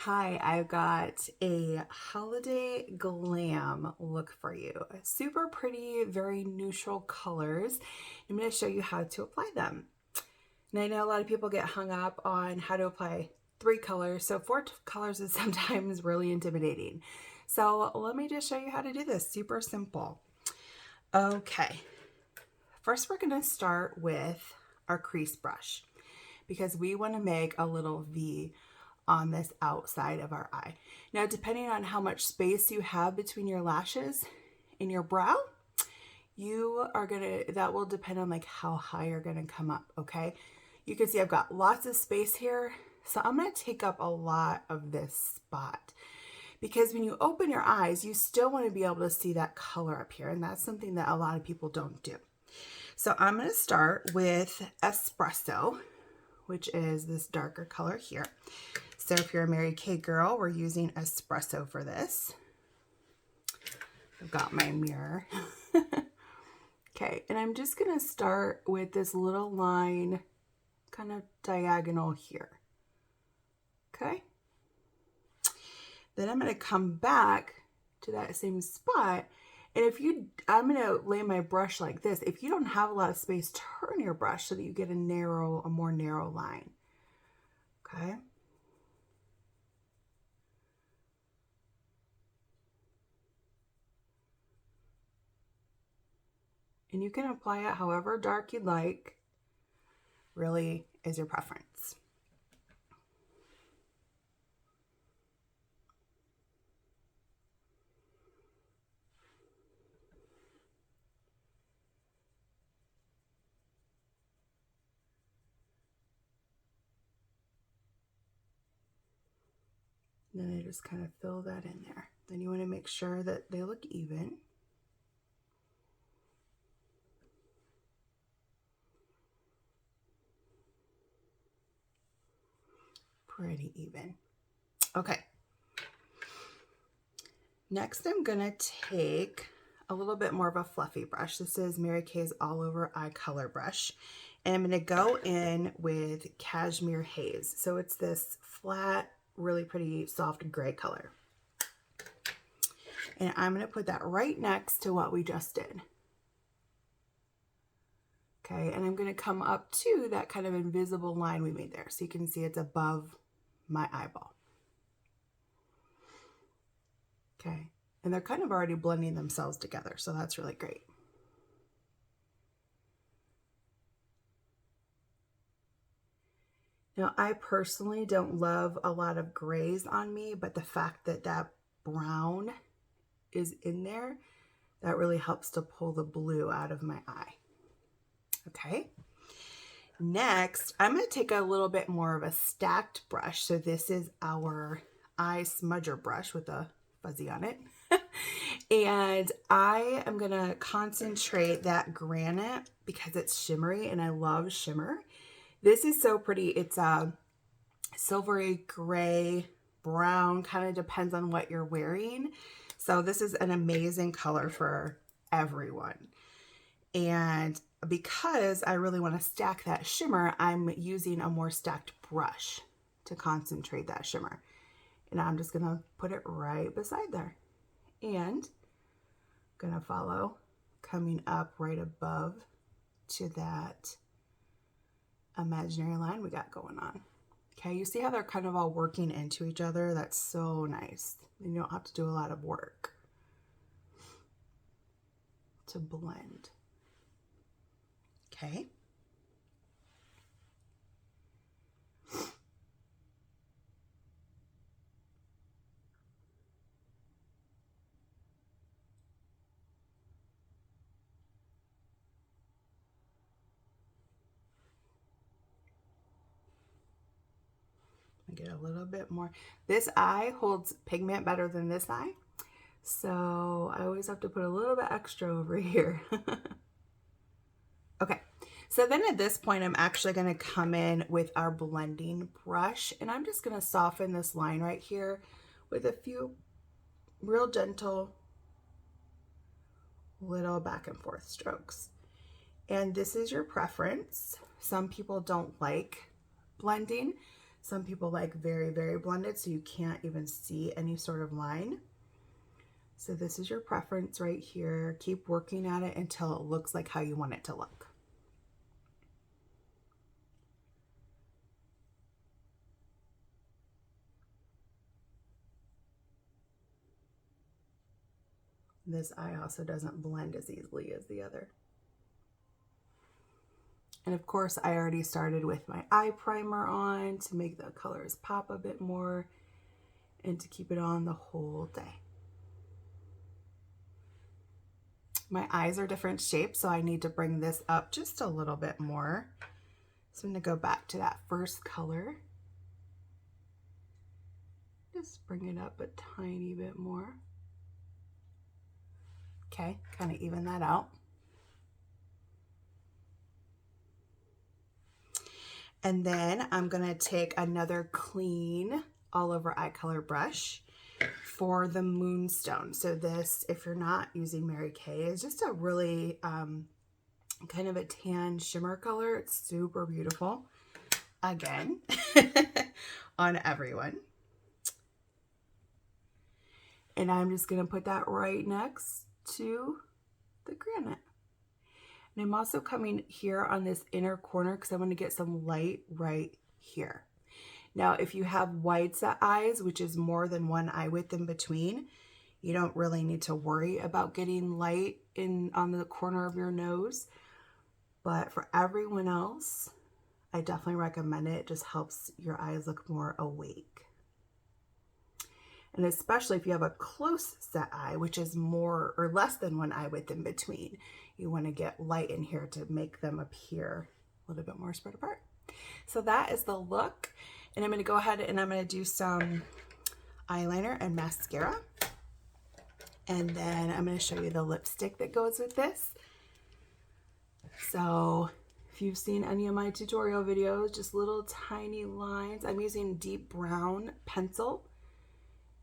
Hi, I've got a holiday glam look for you. Super pretty, very neutral colors. I'm going to show you how to apply them. And I know a lot of people get hung up on how to apply three colors, so colors is sometimes really intimidating. So let me just show you how to do this. Super simple. Okay, first we're going to start with our crease brush because we want to make a little V on this outside of our eye. Now, depending on how much space you have between your lashes and your brow, that will depend on like how high you're gonna come up, okay? You can see I've got lots of space here, so I'm gonna take up a lot of this spot because when you open your eyes, you still wanna be able to see that color up here, and that's something that a lot of people don't do. So I'm gonna start with Espresso, which is this darker color here. So if you're a Mary Kay girl, we're using Espresso for this. I've got my mirror. Okay, and I'm just gonna start with this little line kind of diagonal here. Okay. Then I'm gonna come back to that same spot. And I'm gonna lay my brush like this. If you don't have a lot of space, turn your brush so that you get a more narrow line. Okay. And you can apply it however dark you'd like, really is your preference. And then I just kind of fill that in there. Then you want to make sure that they look even. Pretty even. Okay. Next, I'm going to take a little bit more of a fluffy brush. This is Mary Kay's All Over Eye Color Brush. And I'm going to go in with Cashmere Haze. So it's this flat, really pretty soft gray color. And I'm going to put that right next to what we just did. Okay, and I'm going to come up to that kind of invisible line we made there. So you can see it's above my eyeball. Okay, and they're kind of already blending themselves together, so that's really great. Now, I personally don't love a lot of grays on me, but the fact that that brown is in there, that really helps to pull the blue out of my eye. Okay. Next, I'm going to take a little bit more of a stacked brush. So this is our eye smudger brush with a fuzzy on it. And I am going to concentrate that granite because it's shimmery and I love shimmer. This is so pretty. It's a silvery gray, brown, kind of depends on what you're wearing. So this is an amazing color for everyone. And because I really want to stack that shimmer, I'm using a more stacked brush to concentrate that shimmer. And I'm just going to put it right beside there. And I'm going to follow coming up right above to that imaginary line we got going on. Okay, you see how they're kind of all working into each other? That's so nice. You don't have to do a lot of work to blend. Okay. Get a little bit more. This eye holds pigment better than this eye, so I always have to put a little bit extra over here. Okay, so then at this point, I'm actually going to come in with our blending brush, and I'm just going to soften this line right here with a few real gentle little back and forth strokes. And this is your preference. Some people don't like blending, Some people like very, very blended, so you can't even see any sort of line. So this is your preference right here. Keep working at it until it looks like how you want it to look. This eye also doesn't blend as easily as the other. And of course, I already started with my eye primer on to make the colors pop a bit more and to keep it on the whole day. My eyes are different shapes, so I need to bring this up just a little bit more. So I'm going to go back to that first color. Just bring it up a tiny bit more. Okay, kind of even that out. And then I'm gonna take another clean all over eye color brush for the Moonstone. So this, if you're not using Mary Kay, is just a really kind of a tan shimmer color. It's super beautiful. Again, on everyone. And I'm just gonna put that right next to the granite. And I'm also coming here on this inner corner because I want to get some light right here. Now, if you have wide set eyes, which is more than one eye width in between, you don't really need to worry about getting light in on the corner of your nose. But for everyone else, I definitely recommend it. It just helps your eyes look more awake. And especially if you have a close set eye, which is more or less than one eye width in between, you want to get light in here to make them appear a little bit more spread apart. So that is the look. And I'm going to go ahead and I'm going to do some eyeliner and mascara. And then I'm going to show you the lipstick that goes with this. So if you've seen any of my tutorial videos, just little tiny lines. I'm using deep brown pencil.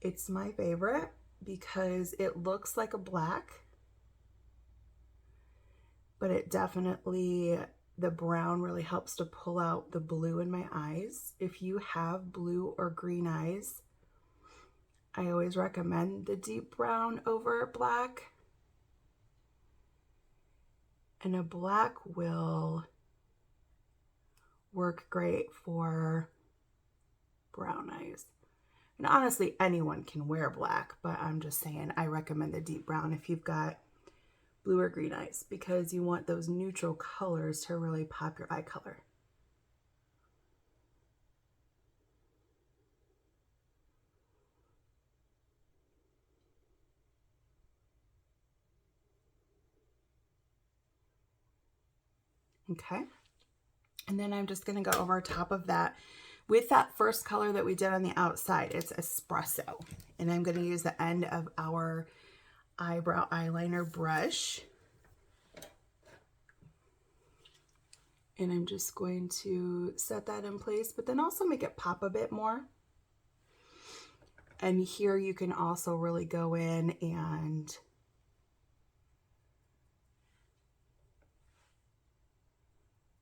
It's my favorite because it looks like a black, but it definitely, the brown really helps to pull out the blue in my eyes. If you have blue or green eyes, I always recommend the deep brown over black. And a black will work great for brown eyes. And honestly, anyone can wear black, but I'm just saying I recommend the deep brown if you've got blue or green eyes because you want those neutral colors to really pop your eye color. Okay. And then I'm just going to go over top of that with that first color that we did on the outside. It's Espresso. And I'm going to use the end of our eyebrow eyeliner brush. And I'm just going to set that in place, but then also make it pop a bit more. And here you can also really go in and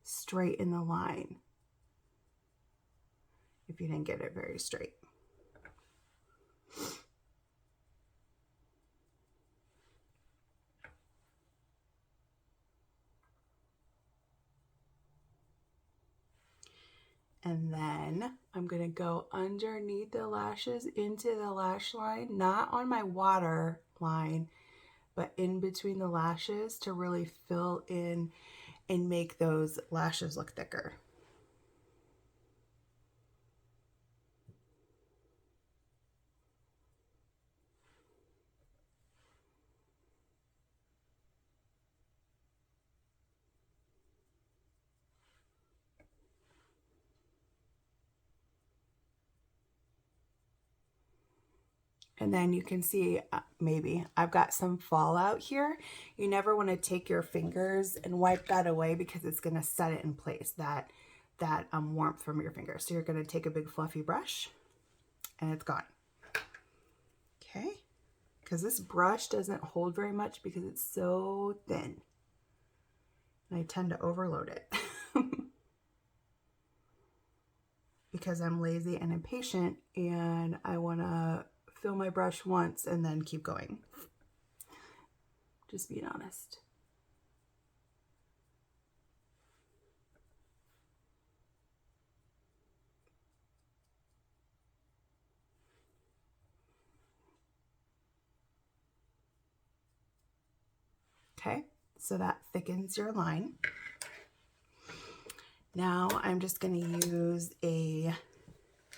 straighten the line if you didn't get it very straight. And then I'm going to go underneath the lashes into the lash line, not on my water line, but in between the lashes to really fill in and make those lashes look thicker. And then you can see maybe I've got some fallout here. You never want to take your fingers and wipe that away because it's going to set it in place, that warmth from your fingers. So you're going to take a big fluffy brush and it's gone. Okay, because this brush doesn't hold very much because it's so thin. And I tend to overload it. because I'm lazy and impatient and I want to fill my brush once and then keep going. Just being honest. Okay, so that thickens your line. Now I'm just going to use a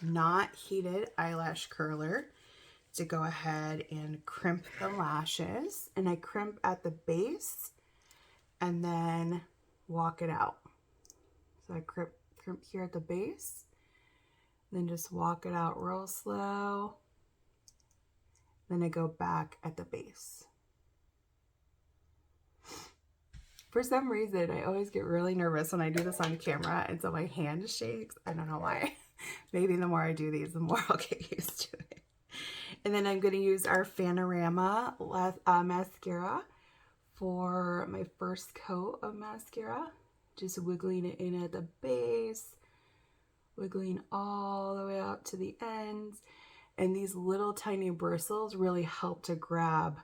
not heated eyelash curler to go ahead and crimp the lashes. And I crimp at the base and then walk it out. So I crimp here at the base, then just walk it out real slow. Then I go back at the base. For some reason, I always get really nervous when I do this on camera, and so my hand shakes. I don't know why. Maybe the more I do these, the more I'll get used to it. And then I'm going to use our Fanorama mascara for my first coat of mascara. Just wiggling it in at the base, wiggling all the way out to the ends. And these little tiny bristles really help to grab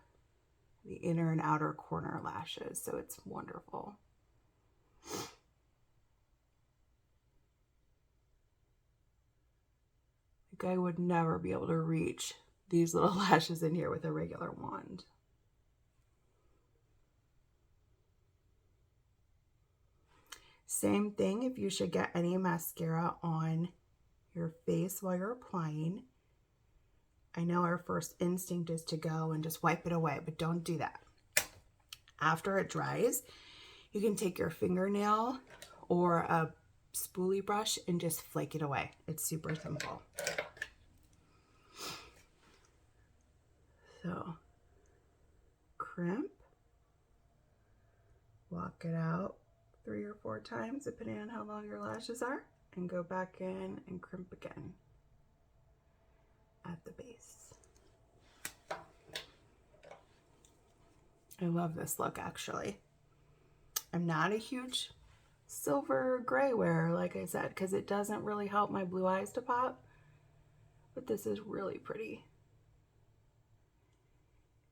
the inner and outer corner lashes, so it's wonderful. Like I would never be able to reach these little lashes in here with a regular wand. Same thing if you should get any mascara on your face while you're applying. I know our first instinct is to go and just wipe it away, but don't do that. After it dries, you can take your fingernail or a spoolie brush and just flake it away. It's super simple. So, crimp, walk it out 3 or 4 times, depending on how long your lashes are, and go back in and crimp again at the base. I love this look, actually. I'm not a huge silver gray wearer, like I said, because it doesn't really help my blue eyes to pop, but this is really pretty.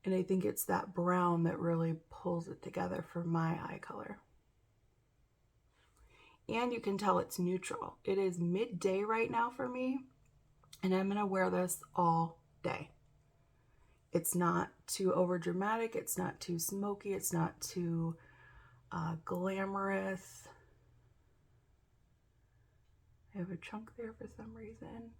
And I think it's that brown that really pulls it together for my eye color. And you can tell it's neutral. It is midday right now for me, and I'm gonna wear this all day. It's not too over dramatic, it's not too smoky, it's not too glamorous. I have a chunk there for some reason.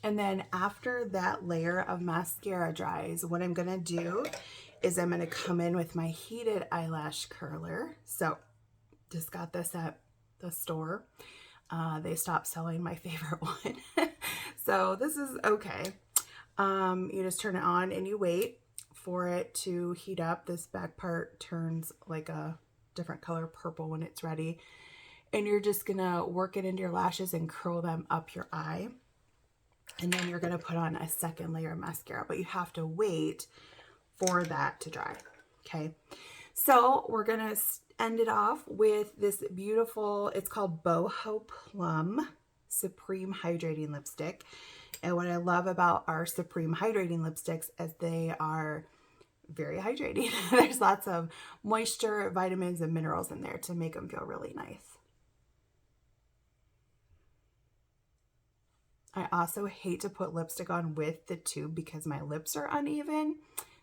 And then after that layer of mascara dries, what I'm gonna do is I'm gonna come in with my heated eyelash curler. So just got this at the store. They stopped selling my favorite one. So this is okay. You just turn it on and you wait for it to heat up. This back part turns like a different color purple when it's ready. And you're just gonna work it into your lashes and curl them up your eye. And then you're going to put on a second layer of mascara, but you have to wait for that to dry. Okay. So we're going to end it off with this beautiful, it's called Boho Plum Supreme Hydrating Lipstick. And what I love about our Supreme Hydrating lipsticks is they are very hydrating. There's lots of moisture, vitamins, and minerals in there to make them feel really nice. I also hate to put lipstick on with the tube because my lips are uneven,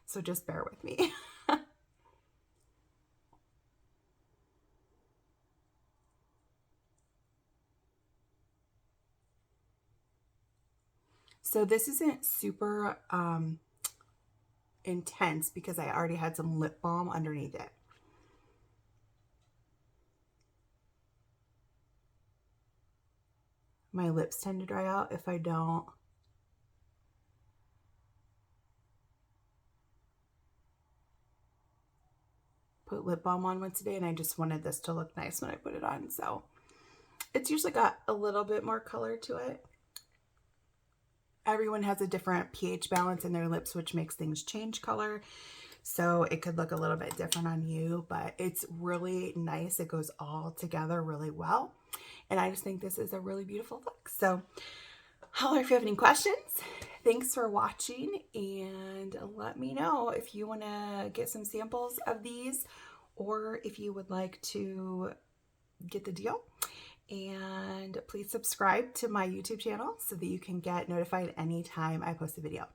so just bear with me. So this isn't super intense because I already had some lip balm underneath it. My lips tend to dry out if I don't put lip balm on once a day, and I just wanted this to look nice when I put it on. So It's usually got a little bit more color to it. Everyone has a different pH balance in their lips, which makes things change color. So it could look a little bit different on you, but it's really nice. It goes all together really well. And I just think this is a really beautiful look. So holler if you have any questions. Thanks for watching, and let me know if you want to get some samples of these or if you would like to get the deal. And please subscribe to my YouTube channel so that you can get notified anytime I post a video.